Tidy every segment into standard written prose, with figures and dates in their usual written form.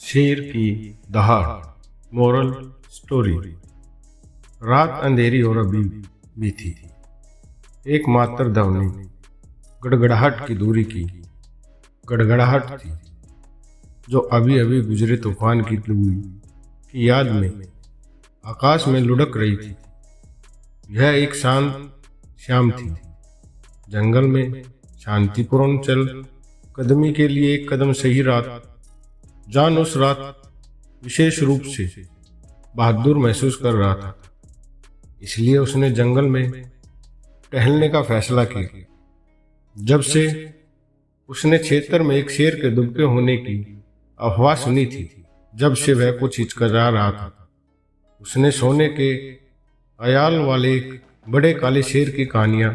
शेर की दहाड़। Moral story. रात अंधेरी और अभी भी थी। एकमात्र ध्वनि गड़गड़ाहट की दूरी की गड़गड़ाहट थी, जो अभी अभी गुजरे तूफान की लूई की याद में आकाश में लुढ़क रही थी। यह एक शांत शाम थी। जंगल में शांतिपूर्ण चल कदमी के लिए एक कदम सही रात। जॉन उस रात विशेष रूप से बहादुर महसूस कर रहा था, इसलिए उसने जंगल में टहलने का फैसला किया। जब से उसने क्षेत्र में एक शेर के दुबके होने की अफवाह सुनी थी, जब से वह कुछ हिचकिचा रहा था। उसने सोने के अयाल वाले एक बड़े काले शेर की कहानियां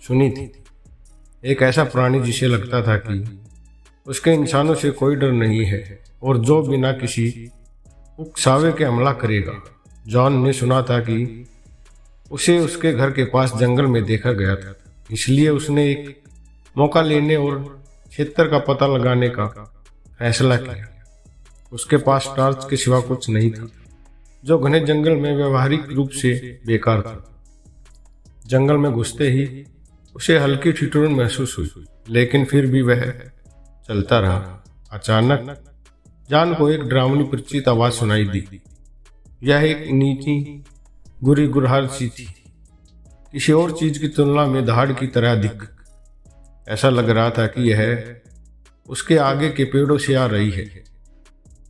सुनी थी। एक ऐसा प्राणी जिसे लगता था कि उसके इंसानों से कोई डर नहीं है और जो बिना किसी उकसावे के हमला करेगा। जॉन ने सुना था कि उसे उसके घर के पास जंगल में देखा गया था, इसलिए उसने एक मौका लेने और क्षेत्र का पता लगाने का फैसला किया। उसके पास टॉर्च के सिवा कुछ नहीं था, जो घने जंगल में व्यवहारिक रूप से बेकार था। जंगल में घुसते ही उसे हल्की ठिठुरन महसूस हुई, लेकिन फिर भी वह चलता रहा। अचानक जॉन को एक डरावनी परिचित आवाज सुनाई दी। यह एक नीची गुरी गुरहार सी थी, किसी और चीज की तुलना में दहाड़ की तरह दिख। ऐसा लग रहा था कि यह उसके आगे के पेड़ों से आ रही है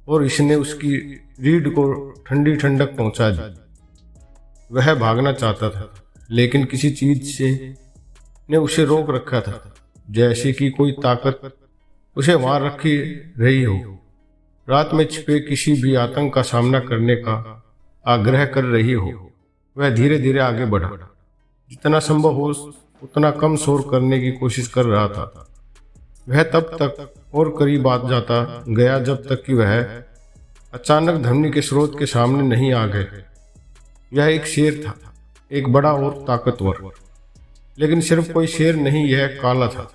और इसने उसकी रीढ़ को ठंडी ठंडक पहुंचा दी। वह भागना चाहता था, लेकिन किसी चीज से ने उसे रोक रखा था, जैसे कि कोई ताकत उसे वहां रखी रही हो। रात में छिपे किसी भी आतंक का सामना करने का आग्रह कर रही हो। वह धीरे धीरे आगे बढ़ा, जितना संभव हो उतना कम शोर करने की कोशिश कर रहा था। वह तब तक और करीब आ जाता गया जब तक कि वह अचानक ध्वनि के स्रोत के सामने नहीं आ गए। यह एक शेर था, एक बड़ा और ताकतवर। लेकिन सिर्फ कोई शेर नहीं, यह काला था,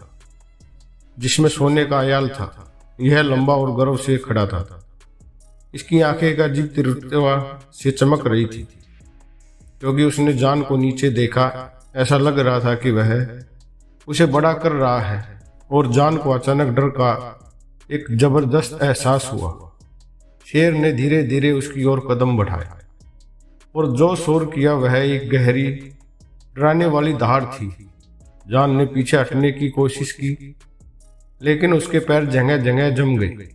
जिसमें सोने का अयाल था। यह लंबा और गर्व से खड़ा था। इसकी आंखें एक अजीब तीव्रता से चमक रही थी, क्योंकि उसने जॉन को नीचे देखा। ऐसा लग रहा था कि वह उसे बड़ा कर रहा है, और जॉन को अचानक डर का एक जबरदस्त एहसास हुआ। शेर ने धीरे धीरे उसकी ओर कदम बढ़ाए, और जो शोर किया वह एक गहरी डराने वाली दहाड़ थी। जॉन ने पीछे हटने की कोशिश की, लेकिन उसके पैर जगह जगह जम गए।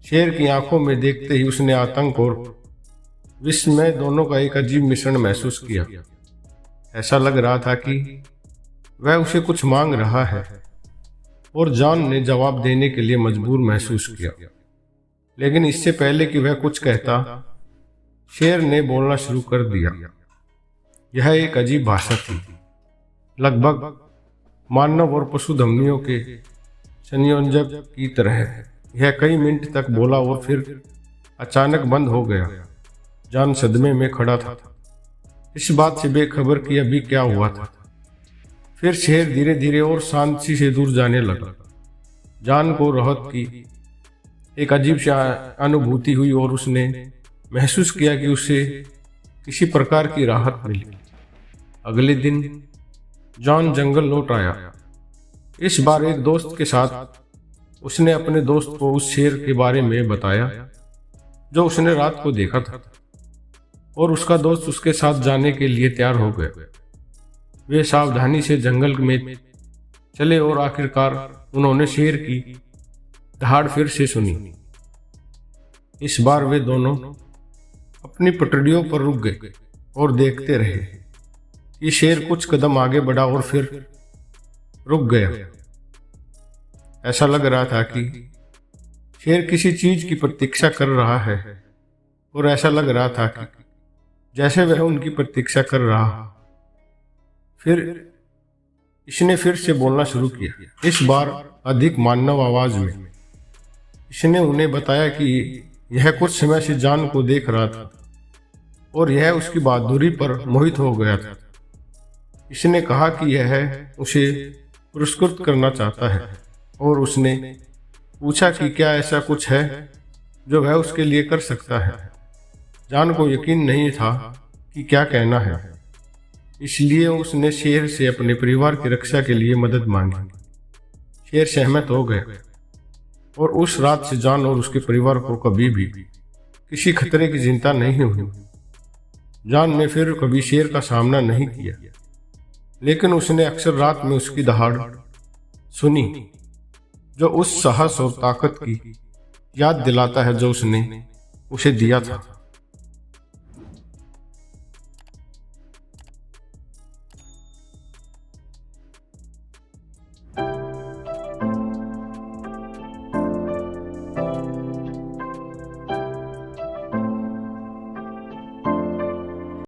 शेर की आंखों में देखते ही उसने आतंक और विस्मय दोनों का एक अजीब मिश्रण महसूस किया। ऐसा लग रहा था कि वह उसे कुछ मांग रहा है, और जॉन ने जवाब देने के लिए मजबूर महसूस किया। लेकिन इससे पहले कि वह कुछ कहता, शेर ने बोलना शुरू कर दिया। यह एक अजीब भाषा थी, लगभग मानव और पशु ध्वनियों के संयोजन की तरह। यह कई मिनट तक बोला और फिर अचानक बंद हो गया। जॉन सदमे में खड़ा था, इस बात से बेखबर कि अभी क्या हुआ था। फिर शेर धीरे धीरे और शांति से दूर जाने लगा। जॉन को राहत की एक अजीब सी अनुभूति हुई, और उसने महसूस किया कि उसे किसी प्रकार की राहत मिली। अगले दिन जॉन जंगल लौट आया। इस बार एक दोस्त के साथ। उसने अपने दोस्त को उस शेर के बारे में बताया जो उसने रात को देखा था, और उसका दोस्त उसके साथ जाने के लिए तैयार हो गया। वे सावधानी से जंगल में चले, और आखिरकार उन्होंने शेर की दहाड़ फिर से सुनी। इस बार वे दोनों अपनी पटरियों पर रुक गए और देखते रहे कि शेर कुछ कदम आगे बढ़ा और फिर रुक गया। ऐसा लग रहा था कि शेर किसी चीज की प्रतीक्षा कर रहा है, और ऐसा लग रहा था कि जैसे वह उनकी प्रतीक्षा कर रहा। फिर इसने फिर से बोलना शुरू किया, इस बार अधिक मानव आवाज में। इसने उन्हें बताया कि यह कुछ समय से जॉन को देख रहा था, और यह उसकी बहादुरी पर मोहित हो गया था। इसने कहा कि यह उसे पुरस्कृत करना चाहता है, और उसने पूछा कि क्या ऐसा कुछ है जो वह उसके लिए कर सकता है। जान को यकीन नहीं था कि क्या कहना है, इसलिए उसने शेर से अपने परिवार की रक्षा के लिए मदद मांगी। शेर सहमत हो गए और उस रात से जान और उसके परिवार को कभी भी किसी खतरे की चिंता नहीं हुई। जान ने फिर कभी शेर का सामना नहीं किया, लेकिन उसने अक्सर रात में उसकी दहाड़ सुनी, जो उस साहस और ताकत की याद दिलाता है जो उसने उसे दिया था।